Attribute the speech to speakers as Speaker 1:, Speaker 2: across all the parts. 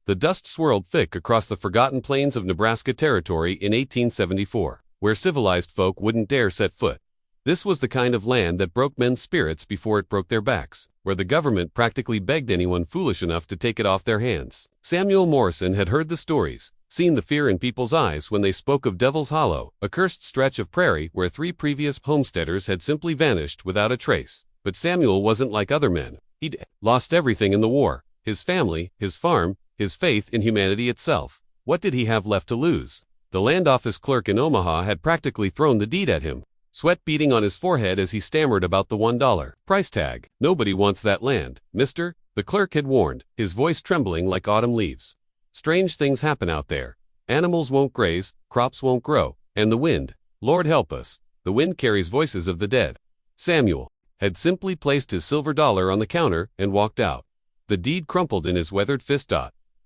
Speaker 1: The dust swirled thick across the forgotten plains of Nebraska Territory in 1874, where civilized folk wouldn't dare set foot. This was the kind of land that broke men's spirits before it broke their backs, where the government practically begged anyone foolish enough to take it off their hands. Samuel Morrison had heard the stories, seen the fear in people's eyes when they spoke of Devil's Hollow, a cursed stretch of prairie where 3 previous homesteaders had simply vanished without a trace. But Samuel wasn't like other men. He'd lost everything in the war: his family, his farm, his faith in humanity itself. What did he have left to lose? The land office clerk in Omaha had practically thrown the deed at him, sweat beading on his forehead as he stammered about the $1 price tag. "Nobody wants that land, mister," the clerk had warned, his voice trembling like autumn leaves. "Strange things happen out there. Animals won't graze, crops won't grow, and the wind, Lord help us, the wind carries voices of the dead." Samuel had simply placed his silver dollar on the counter and walked out. The deed crumpled in his weathered fist.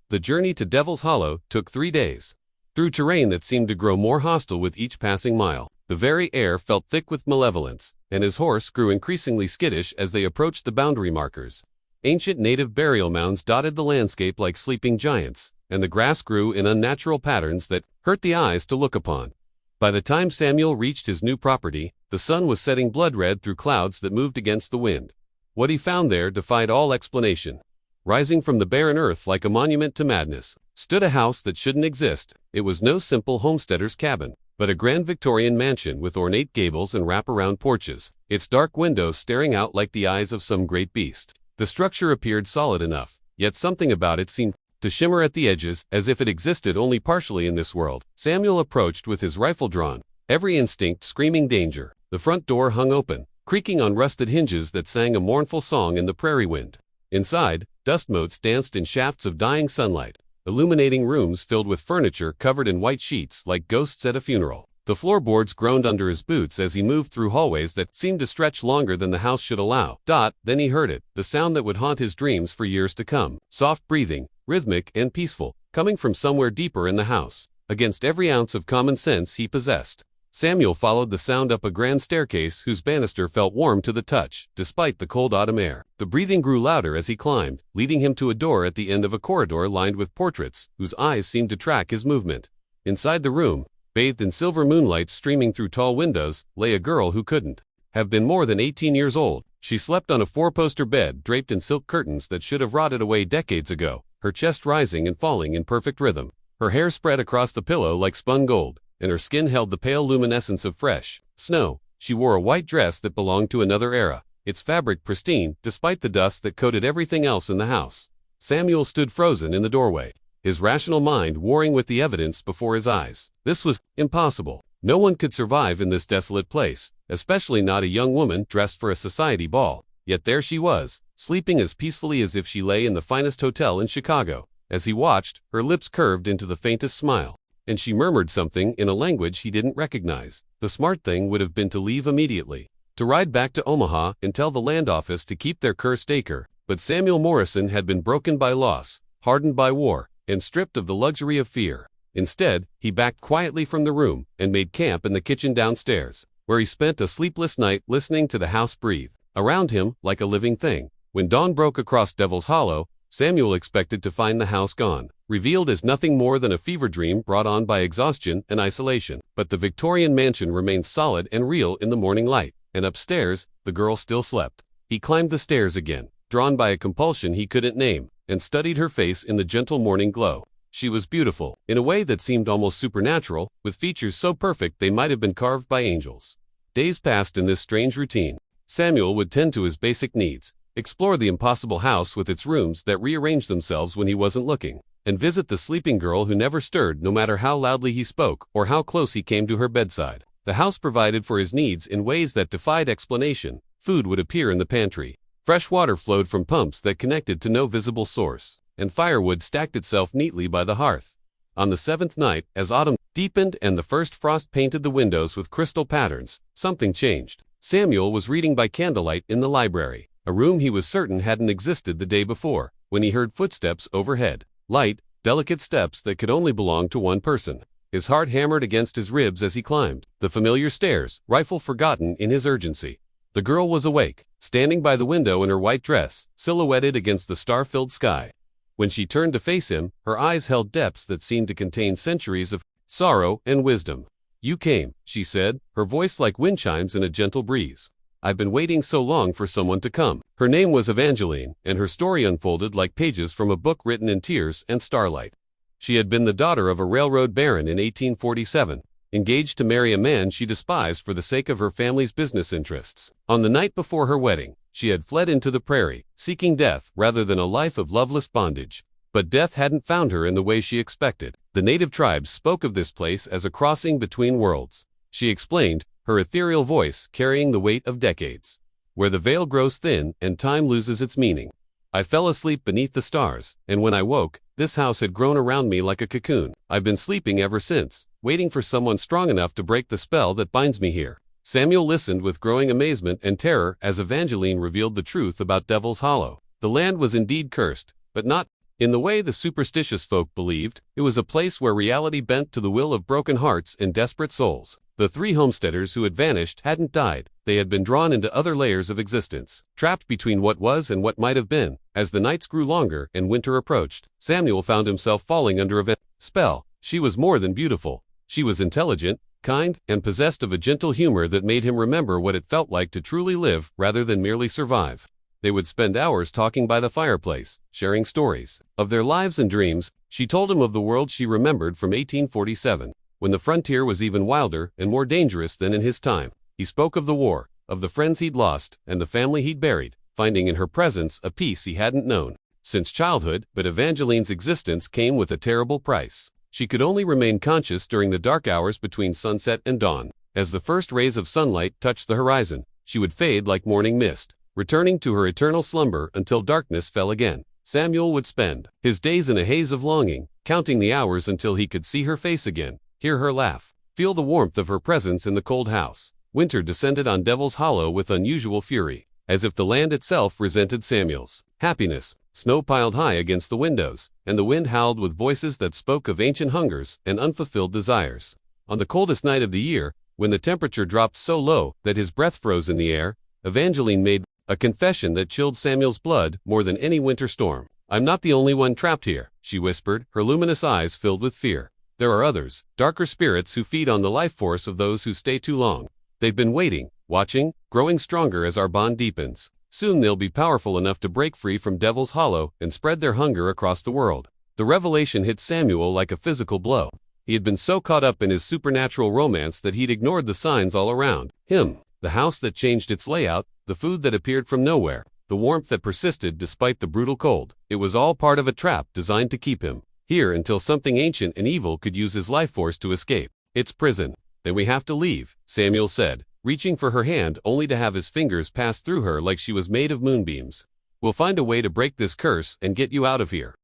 Speaker 1: The journey to Devil's Hollow took 3 days, through terrain that seemed to grow more hostile with each passing mile. The very air felt thick with malevolence, and his horse grew increasingly skittish as they approached the boundary markers. Ancient native burial mounds dotted the landscape like sleeping giants, and the grass grew in unnatural patterns that hurt the eyes to look upon. By the time Samuel reached his new property, the sun was setting blood red through clouds that moved against the wind. What he found there defied all explanation. Rising from the barren earth like a monument to madness, stood a house that shouldn't exist. It was no simple homesteader's cabin, but a grand Victorian mansion with ornate gables and wraparound porches, its dark windows staring out like the eyes of some great beast. The structure appeared solid enough, yet something about it seemed to shimmer at the edges, as if it existed only partially in this world. Samuel approached with his rifle drawn, every instinct screaming danger. The front door hung open, creaking on rusted hinges that sang a mournful song in the prairie wind. Inside, dust motes danced in shafts of dying sunlight, illuminating rooms filled with furniture covered in white sheets like ghosts at a funeral. The floorboards groaned under his boots as he moved through hallways that seemed to stretch longer than the house should allow. Then he heard it, the sound that would haunt his dreams for years to come. Soft breathing, rhythmic and peaceful, coming from somewhere deeper in the house. Against every ounce of common sense he possessed, Samuel followed the sound up a grand staircase whose banister felt warm to the touch, despite the cold autumn air. The breathing grew louder as he climbed, leading him to a door at the end of a corridor lined with portraits, whose eyes seemed to track his movement. Inside the room, bathed in silver moonlight streaming through tall windows, lay a girl who couldn't have been more than 18 years old. She slept on a 4-poster bed draped in silk curtains that should have rotted away decades ago, her chest rising and falling in perfect rhythm. Her hair spread across the pillow like spun gold, and her skin held the pale luminescence of fresh snow. She wore a white dress that belonged to another era, its fabric pristine despite the dust that coated everything else in the house. Samuel stood frozen in the doorway, his rational mind warring with the evidence before his eyes. This was impossible. No one could survive in this desolate place, especially not a young woman dressed for a society ball. Yet there she was, sleeping as peacefully as if she lay in the finest hotel in Chicago. As he watched, her lips curved into the faintest smile, and she murmured something in a language he didn't recognize. The smart thing would have been to leave immediately, to ride back to Omaha and tell the land office to keep their cursed acre. But Samuel Morrison had been broken by loss, hardened by war, and stripped of the luxury of fear. Instead, he backed quietly from the room and made camp in the kitchen downstairs, where he spent a sleepless night listening to the house breathe around him like a living thing. When dawn broke across Devil's Hollow, Samuel expected to find the house gone, revealed as nothing more than a fever dream brought on by exhaustion and isolation. But the Victorian mansion remained solid and real in the morning light, and upstairs, the girl still slept. He climbed the stairs again, drawn by a compulsion he couldn't name, and studied her face in the gentle morning glow. She was beautiful, in a way that seemed almost supernatural, with features so perfect they might have been carved by angels. Days passed in this strange routine. Samuel would tend to his basic needs, explore the impossible house with its rooms that rearranged themselves when he wasn't looking, and visit the sleeping girl who never stirred no matter how loudly he spoke or how close he came to her bedside. The house provided for his needs in ways that defied explanation. Food would appear in the pantry, fresh water flowed from pumps that connected to no visible source, and firewood stacked itself neatly by the hearth. On the 7th night, as autumn deepened and the first frost painted the windows with crystal patterns, something changed. Samuel was reading by candlelight in the library, a room he was certain hadn't existed the day before, when he heard footsteps overhead. Light, delicate steps that could only belong to one person. His heart hammered against his ribs as he climbed the familiar stairs, rifle forgotten in his urgency. The girl was awake, standing by the window in her white dress, silhouetted against the star-filled sky. When she turned to face him, her eyes held depths that seemed to contain centuries of sorrow and wisdom. "You came," she said, her voice like wind chimes in a gentle breeze. "I've been waiting so long for someone to come." Her name was Evangeline, and her story unfolded like pages from a book written in tears and starlight. She had been the daughter of a railroad baron in 1847, engaged to marry a man she despised for the sake of her family's business interests. On the night before her wedding, she had fled into the prairie, seeking death rather than a life of loveless bondage. But death hadn't found her in the way she expected. The native tribes spoke of this place as a crossing between worlds. She explained, her ethereal voice carrying the weight of decades. "Where the veil grows thin and time loses its meaning. I fell asleep beneath the stars, and when I woke, this house had grown around me like a cocoon. I've been sleeping ever since, waiting for someone strong enough to break the spell that binds me here." Samuel listened with growing amazement and terror as Evangeline revealed the truth about Devil's Hollow. The land was indeed cursed, but not in the way the superstitious folk believed. It was a place where reality bent to the will of broken hearts and desperate souls. The three homesteaders who had vanished hadn't died. They had been drawn into other layers of existence, trapped between what was and what might have been. As the nights grew longer and winter approached, Samuel found himself falling under a spell. She was more than beautiful. She was intelligent, kind, and possessed of a gentle humor that made him remember what it felt like to truly live rather than merely survive. They would spend hours talking by the fireplace, sharing stories of their lives and dreams. She told him of the world she remembered from 1847, when the frontier was even wilder and more dangerous than in his time. He spoke of the war, of the friends he'd lost, and the family he'd buried, finding in her presence a peace he hadn't known since childhood. But Evangeline's existence came with a terrible price. She could only remain conscious during the dark hours between sunset and dawn. As the first rays of sunlight touched the horizon, she would fade like morning mist, returning to her eternal slumber until darkness fell again. Samuel would spend his days in a haze of longing, counting the hours until he could see her face again, hear her laugh, feel the warmth of her presence in the cold house. Winter descended on Devil's Hollow with unusual fury, as if the land itself resented Samuel's happiness. Snow piled high against the windows, and the wind howled with voices that spoke of ancient hungers and unfulfilled desires. On the coldest night of the year, when the temperature dropped so low that his breath froze in the air, Evangeline made a confession that chilled Samuel's blood more than any winter storm. "I'm not the only one trapped here," she whispered, her luminous eyes filled with fear. "There are others, darker spirits who feed on the life force of those who stay too long. They've been waiting, watching, growing stronger as our bond deepens. Soon they'll be powerful enough to break free from Devil's Hollow and spread their hunger across the world." The revelation hit Samuel like a physical blow. He had been so caught up in his supernatural romance that he'd ignored the signs all around him. The house that changed its layout, the food that appeared from nowhere, the warmth that persisted despite the brutal cold. It was all part of a trap designed to keep him here until something ancient and evil could use his life force to escape. "It's prison. Then we have to leave," Samuel said, reaching for her hand only to have his fingers pass through her like she was made of moonbeams. "We'll find a way to break this curse and get you out of here."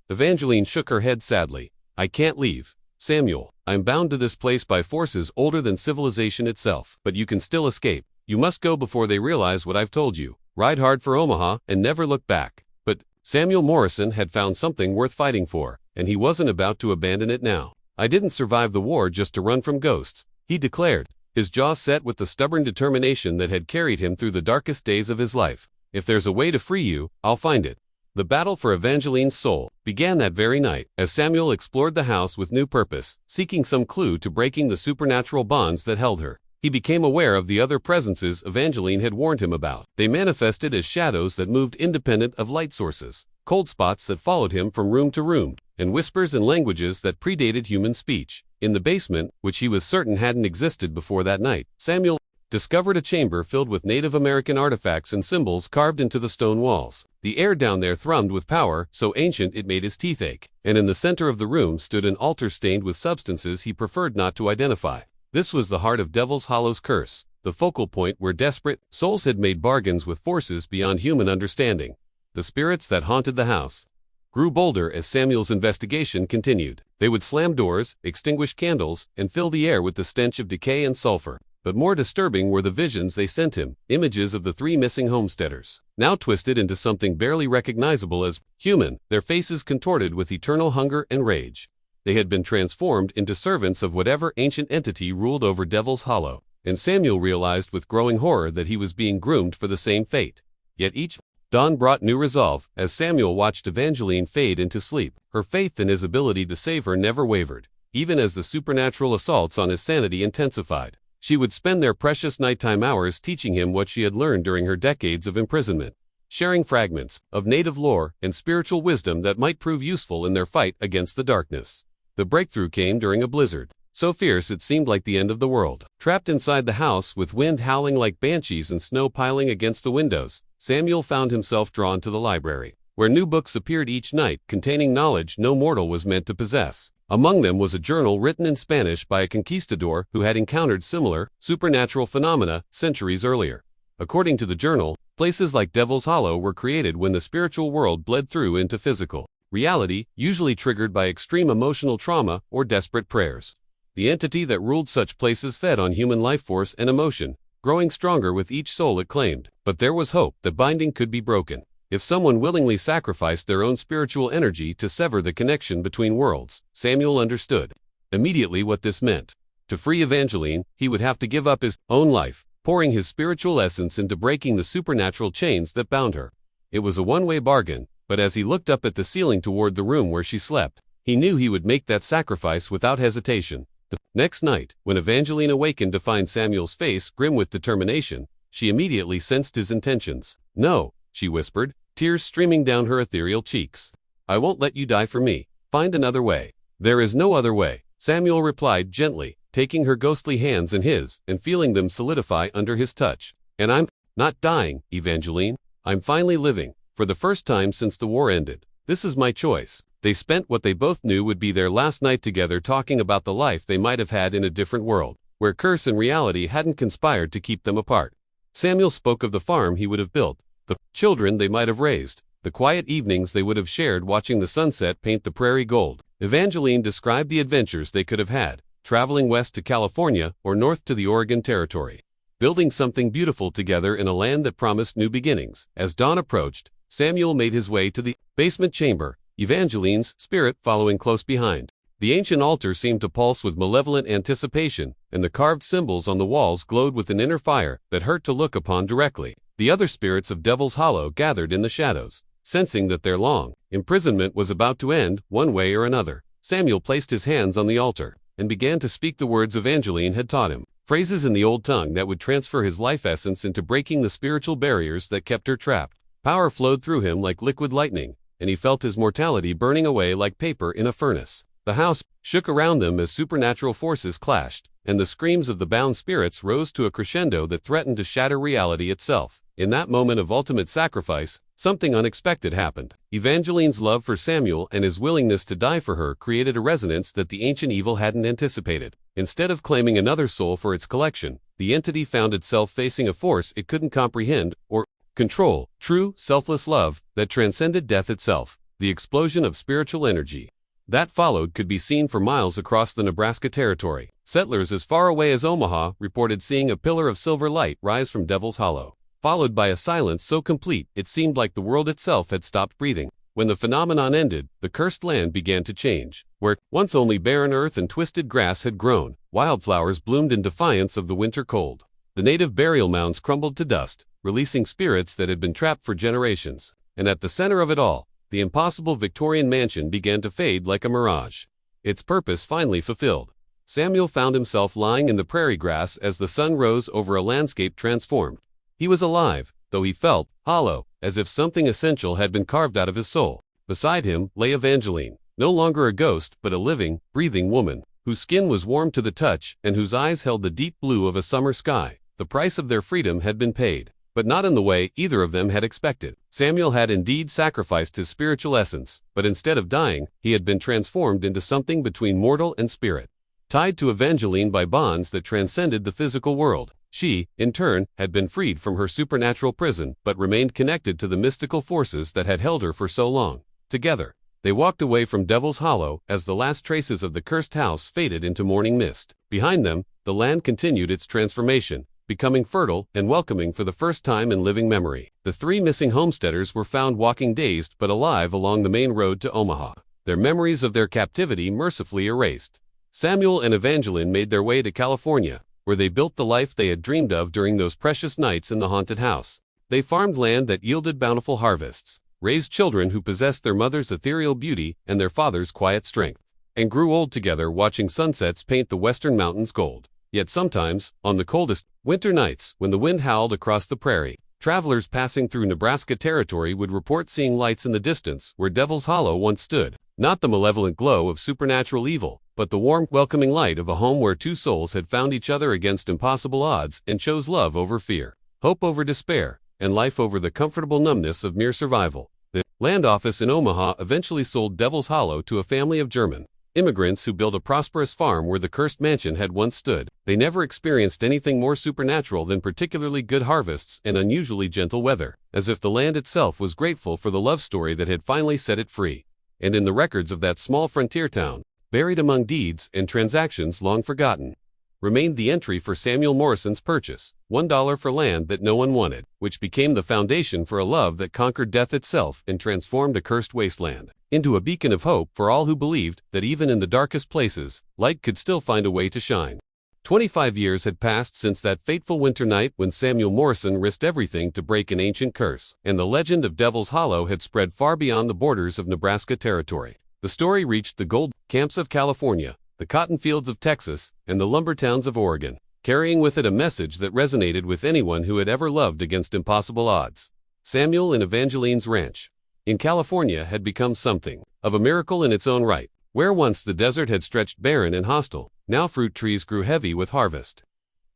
Speaker 1: Evangeline shook her head sadly. "I can't leave, Samuel. I'm bound to this place by forces older than civilization itself. But you can still escape. You must go before they realize what I've told you. Ride hard for Omaha and never look back." But Samuel Morrison had found something worth fighting for, and he wasn't about to abandon it now. "I didn't survive the war just to run from ghosts," he declared, his jaw set with the stubborn determination that had carried him through the darkest days of his life. "If there's a way to free you, I'll find it." The battle for Evangeline's soul began that very night, as Samuel explored the house with new purpose, seeking some clue to breaking the supernatural bonds that held her. He became aware of the other presences Evangeline had warned him about. They manifested as shadows that moved independent of light sources, cold spots that followed him from room to room, and whispers in languages that predated human speech. In the basement, which he was certain hadn't existed before that night, Samuel discovered a chamber filled with Native American artifacts and symbols carved into the stone walls. The air down there thrummed with power, so ancient it made his teeth ache, and in the center of the room stood an altar stained with substances he preferred not to identify. This was the heart of Devil's Hollow's curse, the focal point where desperate souls had made bargains with forces beyond human understanding. The spirits that haunted the house grew bolder as Samuel's investigation continued. They would slam doors, extinguish candles, and fill the air with the stench of decay and sulfur. But more disturbing were the visions they sent him, images of the three missing homesteaders, now twisted into something barely recognizable as human, their faces contorted with eternal hunger and rage. They had been transformed into servants of whatever ancient entity ruled over Devil's Hollow, and Samuel realized with growing horror that he was being groomed for the same fate. Yet each Dawn brought new resolve as Samuel watched Evangeline fade into sleep. Her faith in his ability to save her never wavered, even as the supernatural assaults on his sanity intensified. She would spend their precious nighttime hours teaching him what she had learned during her decades of imprisonment, sharing fragments of native lore and spiritual wisdom that might prove useful in their fight against the darkness. The breakthrough came during a blizzard, so fierce it seemed like the end of the world. Trapped inside the house with wind howling like banshees and snow piling against the windows, Samuel found himself drawn to the library, where new books appeared each night containing knowledge no mortal was meant to possess. Among them was a journal written in Spanish by a conquistador who had encountered similar, supernatural phenomena centuries earlier. According to the journal, places like Devil's Hollow were created when the spiritual world bled through into physical reality, usually triggered by extreme emotional trauma or desperate prayers. The entity that ruled such places fed on human life force and emotion, growing stronger with each soul it claimed. But there was hope that binding could be broken if someone willingly sacrificed their own spiritual energy to sever the connection between worlds. Samuel understood immediately what this meant. To free Evangeline, he would have to give up his own life, pouring his spiritual essence into breaking the supernatural chains that bound her. It was a one-way bargain, but as he looked up at the ceiling toward the room where she slept, he knew he would make that sacrifice without hesitation. The next night, when Evangeline awakened to find Samuel's face grim with determination, she immediately sensed his intentions. "No," she whispered, tears streaming down her ethereal cheeks. "I won't let you die for me. Find another way." "There is no other way," Samuel replied gently, taking her ghostly hands in his and feeling them solidify under his touch. "And I'm not dying, Evangeline. I'm finally living, for the first time since the war ended. This is my choice." They spent what they both knew would be their last night together talking about the life they might have had in a different world, where curse and reality hadn't conspired to keep them apart. Samuel spoke of the farm he would have built, the children they might have raised, the quiet evenings they would have shared watching the sunset paint the prairie gold. Evangeline described the adventures they could have had, traveling west to California or north to the Oregon Territory, building something beautiful together in a land that promised new beginnings. As dawn approached, Samuel made his way to the basement chamber, Evangeline's spirit following close behind. The ancient altar seemed to pulse with malevolent anticipation, and the carved symbols on the walls glowed with an inner fire that hurt to look upon directly. The other spirits of Devil's Hollow gathered in the shadows, sensing that their long imprisonment was about to end one way or another. Samuel placed his hands on the altar and began to speak the words Evangeline had taught him, phrases in the old tongue that would transfer his life essence into breaking the spiritual barriers that kept her trapped. Power flowed through him like liquid lightning, and he felt his mortality burning away like paper in a furnace. The house shook around them as supernatural forces clashed, and the screams of the bound spirits rose to a crescendo that threatened to shatter reality itself. In that moment of ultimate sacrifice, something unexpected happened. Evangeline's love for Samuel and his willingness to die for her created a resonance that the ancient evil hadn't anticipated. Instead of claiming another soul for its collection, the entity found itself facing a force it couldn't comprehend or control, true, selfless love that transcended death itself. The explosion of spiritual energy that followed could be seen for miles across the Nebraska Territory. Settlers as far away as Omaha reported seeing a pillar of silver light rise from Devil's Hollow, followed by a silence so complete it seemed like the world itself had stopped breathing. When the phenomenon ended, the cursed land began to change. Where once only barren earth and twisted grass had grown, wildflowers bloomed in defiance of the winter cold. The native burial mounds crumbled to dust, releasing spirits that had been trapped for generations. And at the center of it all, the impossible Victorian mansion began to fade like a mirage, its purpose finally fulfilled. Samuel found himself lying in the prairie grass as the sun rose over a landscape transformed. He was alive, though he felt hollow, as if something essential had been carved out of his soul. Beside him lay Evangeline, no longer a ghost but a living, breathing woman, whose skin was warm to the touch and whose eyes held the deep blue of a summer sky. The price of their freedom had been paid, but not in the way either of them had expected. Samuel had indeed sacrificed his spiritual essence, but instead of dying, he had been transformed into something between mortal and spirit, tied to Evangeline by bonds that transcended the physical world. She, in turn, had been freed from her supernatural prison, but remained connected to the mystical forces that had held her for so long. Together, they walked away from Devil's Hollow as the last traces of the cursed house faded into morning mist. Behind them, the land continued its transformation, becoming fertile and welcoming for the first time in living memory. The three missing homesteaders were found walking dazed but alive along the main road to Omaha, their memories of their captivity mercifully erased. Samuel and Evangeline made their way to California, where they built the life they had dreamed of during those precious nights in the haunted house. They farmed land that yielded bountiful harvests, raised children who possessed their mother's ethereal beauty and their father's quiet strength, and grew old together watching sunsets paint the western mountains gold. Yet sometimes, on the coldest winter nights, when the wind howled across the prairie, travelers passing through Nebraska territory would report seeing lights in the distance where Devil's Hollow once stood. Not the malevolent glow of supernatural evil, but the warm, welcoming light of a home where two souls had found each other against impossible odds and chose love over fear, hope over despair, and life over the comfortable numbness of mere survival. The land office in Omaha eventually sold Devil's Hollow to a family of German immigrants who built a prosperous farm where the cursed mansion had once stood. They never experienced anything more supernatural than particularly good harvests and unusually gentle weather, as if the land itself was grateful for the love story that had finally set it free. And in the records of that small frontier town, buried among deeds and transactions long forgotten, remained the entry for Samuel Morrison's purchase, $1 for land that no one wanted, which became the foundation for a love that conquered death itself and transformed a cursed wasteland into a beacon of hope for all who believed that even in the darkest places, light could still find a way to shine. 25 years had passed since that fateful winter night when Samuel Morrison risked everything to break an ancient curse, and the legend of Devil's Hollow had spread far beyond the borders of Nebraska territory. The story reached the gold camps of California, the cotton fields of Texas, and the lumber towns of Oregon, carrying with it a message that resonated with anyone who had ever loved against impossible odds. Samuel and Evangeline's ranch in California had become something of a miracle in its own right. Where once the desert had stretched barren and hostile, now fruit trees grew heavy with harvest.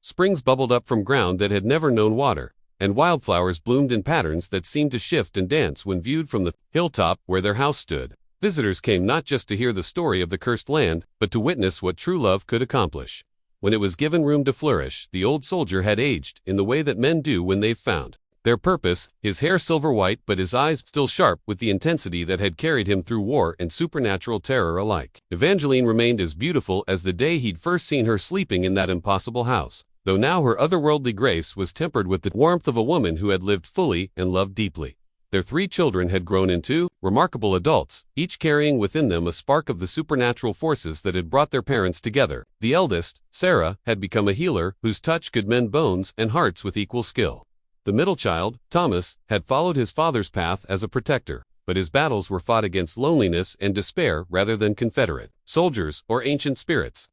Speaker 1: Springs bubbled up from ground that had never known water, and wildflowers bloomed in patterns that seemed to shift and dance when viewed from the hilltop where their house stood. Visitors came not just to hear the story of the cursed land, but to witness what true love could accomplish. When it was given room to flourish, the old soldier had aged in the way that men do when they've found their purpose, his hair silver white but his eyes still sharp with the intensity that had carried him through war and supernatural terror alike. Evangeline remained as beautiful as the day he'd first seen her sleeping in that impossible house, though now her otherworldly grace was tempered with the warmth of a woman who had lived fully and loved deeply. Their 3 children had grown into remarkable adults, each carrying within them a spark of the supernatural forces that had brought their parents together. The eldest, Sarah, had become a healer whose touch could mend bones and hearts with equal skill. The middle child, Thomas, had followed his father's path as a protector, but his battles were fought against loneliness and despair rather than Confederate soldiers or ancient spirits.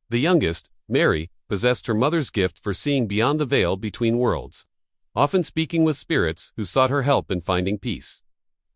Speaker 1: The youngest, Mary, possessed her mother's gift for seeing beyond the veil between worlds, often speaking with spirits who sought her help in finding peace.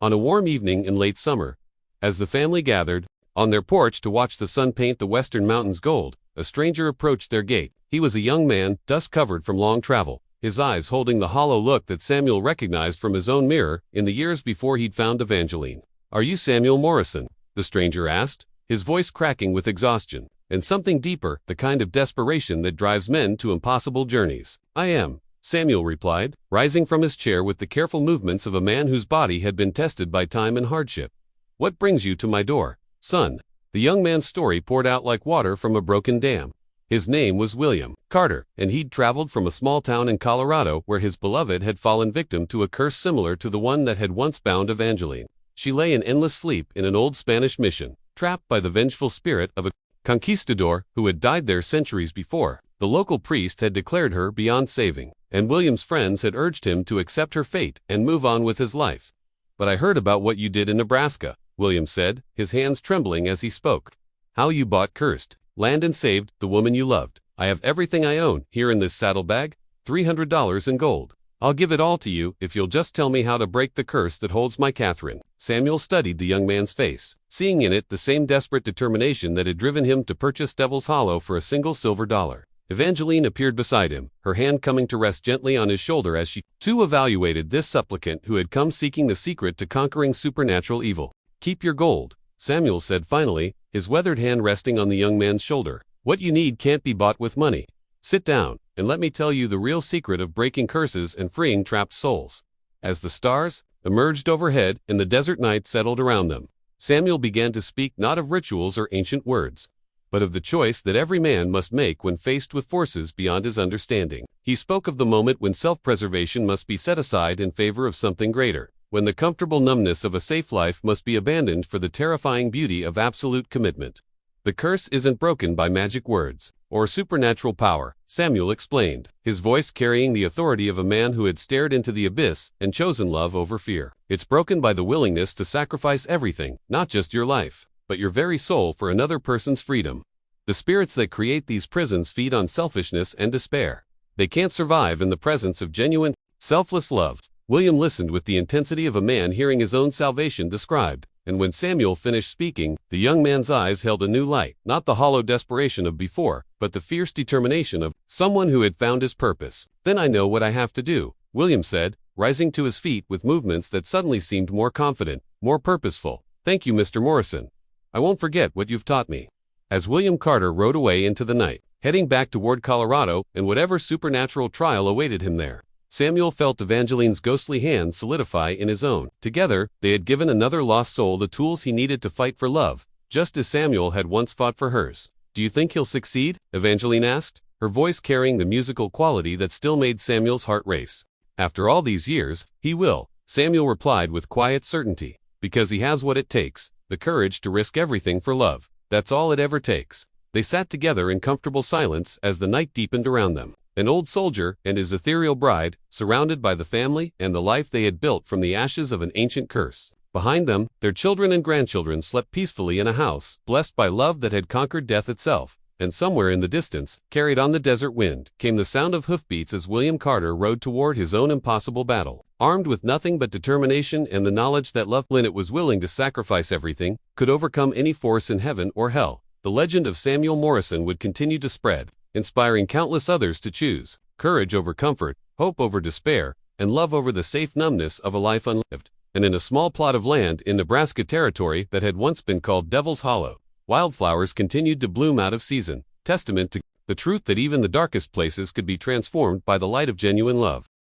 Speaker 1: On a warm evening in late summer, as the family gathered on their porch to watch the sun paint the western mountains gold, a stranger approached their gate. He was a young man, dust-covered from long travel, his eyes holding the hollow look that Samuel recognized from his own mirror in the years before he'd found Evangeline. "Are you Samuel Morrison?" the stranger asked, his voice cracking with exhaustion, and something deeper, the kind of desperation that drives men to impossible journeys. "I am," Samuel replied, rising from his chair with the careful movements of a man whose body had been tested by time and hardship. "What brings you to my door, son?" The young man's story poured out like water from a broken dam. His name was William Carter, and he'd traveled from a small town in Colorado where his beloved had fallen victim to a curse similar to the one that had once bound Evangeline. She lay in endless sleep in an old Spanish mission, trapped by the vengeful spirit of a conquistador who had died there centuries before. The local priest had declared her beyond saving, and William's friends had urged him to accept her fate and move on with his life. "But I heard about what you did in Nebraska," William said, his hands trembling as he spoke. "How you bought cursed land and saved the woman you loved. I have everything I own here in this saddlebag, $300 in gold. I'll give it all to you if you'll just tell me how to break the curse that holds my Catherine." Samuel studied the young man's face, seeing in it the same desperate determination that had driven him to purchase Devil's Hollow for a single silver dollar. Evangeline appeared beside him, her hand coming to rest gently on his shoulder as she, too, evaluated this supplicant who had come seeking the secret to conquering supernatural evil. "Keep your gold," Samuel said finally, his weathered hand resting on the young man's shoulder. "What you need can't be bought with money. Sit down, and let me tell you the real secret of breaking curses and freeing trapped souls." As the stars emerged overhead and the desert night settled around them, Samuel began to speak not of rituals or ancient words, but of the choice that every man must make when faced with forces beyond his understanding. He spoke of the moment when self-preservation must be set aside in favor of something greater, when the comfortable numbness of a safe life must be abandoned for the terrifying beauty of absolute commitment. "The curse isn't broken by magic words," or supernatural power, Samuel explained, his voice carrying the authority of a man who had stared into the abyss and chosen love over fear. It's broken by the willingness to sacrifice everything, not just your life, but your very soul for another person's freedom. The spirits that create these prisons feed on selfishness and despair. They can't survive in the presence of genuine, selfless love. William listened with the intensity of a man hearing his own salvation described, and when Samuel finished speaking, the young man's eyes held a new light, not the hollow desperation of before, but the fierce determination of someone who had found his purpose. Then I know what I have to do, William said, rising to his feet with movements that suddenly seemed more confident, more purposeful. Thank you, Mr. Morrison. I won't forget what you've taught me. As William Carter rode away into the night, heading back toward Colorado and whatever supernatural trial awaited him there, Samuel felt Evangeline's ghostly hand solidify in his own. Together, they had given another lost soul the tools he needed to fight for love, just as Samuel had once fought for hers. Do you think he'll succeed? Evangeline asked, her voice carrying the musical quality that still made Samuel's heart race. After all these years, he will, Samuel replied with quiet certainty, because he has what it takes, the courage to risk everything for love. That's all it ever takes. They sat together in comfortable silence as the night deepened around them. An old soldier and his ethereal bride, surrounded by the family and the life they had built from the ashes of an ancient curse. Behind them, their children and grandchildren slept peacefully in a house, blessed by love that had conquered death itself. And somewhere in the distance, carried on the desert wind, came the sound of hoofbeats as William Carter rode toward his own impossible battle. Armed with nothing but determination and the knowledge that love, when it was willing to sacrifice everything, could overcome any force in heaven or hell, the legend of Samuel Morrison would continue to spread, inspiring countless others to choose courage over comfort, hope over despair, and love over the safe numbness of a life unlived. And in a small plot of land in Nebraska Territory that had once been called Devil's Hollow, wildflowers continued to bloom out of season, testament to the truth that even the darkest places could be transformed by the light of genuine love.